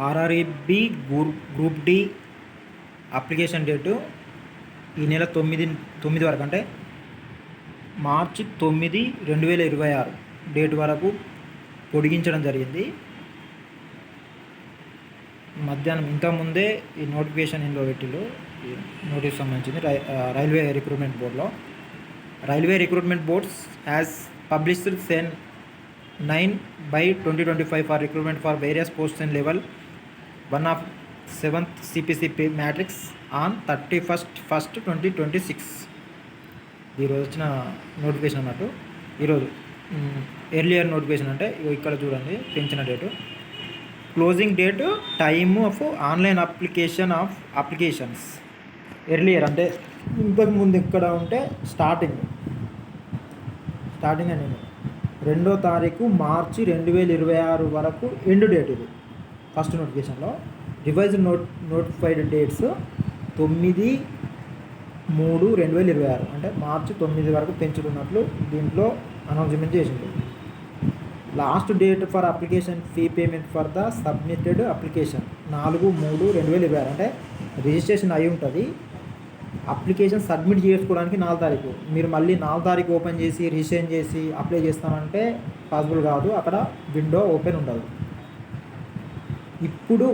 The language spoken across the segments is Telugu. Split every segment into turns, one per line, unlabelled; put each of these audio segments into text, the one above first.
ఆర్ఆర్ఏబి గ్రూప్ డి అప్లికేషన్ డేటు ఈ నెల 9 వరకు, అంటే మార్చి 9, 2026 డేట్ వరకు పొడిగించడం జరిగింది. మధ్యాహ్నం ఇంతకుముందే ఈ నోటిఫికేషన్ ఇందులో పెట్టిళ్ళు. ఈ నోటీస్ సంబంధించింది రైల్వే రిక్రూట్మెంట్ బోర్డులో. Railway recruitment boards has published CEN 9/2025 for recruitment for various posts and level 1 of 7th CPCP matrix on 31st 2026. ఈరోజు వచ్చిన నోటిఫికేషన్ అన్నట్టు. ఈరోజు ఎర్లియర్ నోటిఫికేషన్ అంటే ఇక్కడ చూడండి, పెంచిన date, closing date, time of online applications. Earlier అంటే ఇంతకుముందు ఇక్కడ ఉంటే స్టార్టింగ్ అని 2వ తారీఖు మార్చి 2026 వరకు ఎండ్ డేట్. ఇది ఫస్ట్ నోటిఫికేషన్లో. రివైజ్డ్ నోటిఫైడ్ డేట్స్ 9/3/2026, అంటే మార్చి 9 వరకు పెంచుతున్నట్లు దీంట్లో అనౌన్స్మెంట్ చేసింది. Last date for application fee payment for the submitted application 4/3/2026, అంటే రిజిస్ట్రేషన్ అయి ఉంటుంది, అప్లికేషన్ సబ్మిట్ చేసుకోవడానికి 4వ తారీఖు. మీరు మళ్ళీ 4వ తారీఖు ఓపెన్ చేసి రిజిస్ట్రేషన్ చేసి అప్లై చేస్తామంటే పాసిబుల్ కాదు, అక్కడ విండో ఓపెన్ ఉండదు. ఇప్పుడు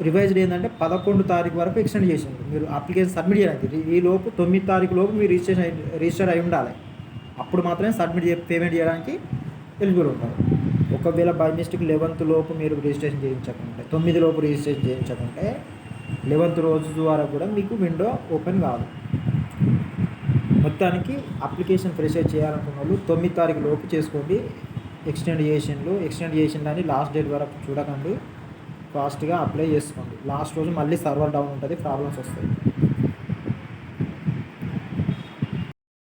రివైజ్డ్ ఏంటంటే 11వ తారీఖు వరకు ఎక్స్టెండ్ చేసింది. మీరు అప్లికేషన్ సబ్మిట్ చేయడానికి ఈ లోపు 9వ తారీఖు లోపు మీరు రిజిస్టర్ అయి ఉండాలి. అప్పుడు మాత్రమే పేమెంట్ చేయడానికి ఎలిజిబుల్ ఉంటారు. ఒకవేళ బై మిస్టేక్ 11th లోపు మీరు రిజిస్ట్రేషన్ చేయించకుంటే, 9 లోపు రిజిస్ట్రేషన్ చేయించకుంటే 11th రోజు ద్వారా కూడా మీకు విండో ఓపెన్ కాదు. మొత్తానికి అప్లికేషన్ ఫ్రెషర్ చేయాలనుకున్న వాళ్ళు 9వ తారీఖు లోపు చేసుకోండి. ఎక్స్టెండ్ చేసిందని లాస్ట్ డేట్ వరకు చూడకండి, ఫాస్ట్గా అప్లై చేసుకోండి. లాస్ట్ రోజు మళ్ళీ సర్వర్ డౌన్ ఉంటుంది, ప్రాబ్లమ్స్ వస్తాయి.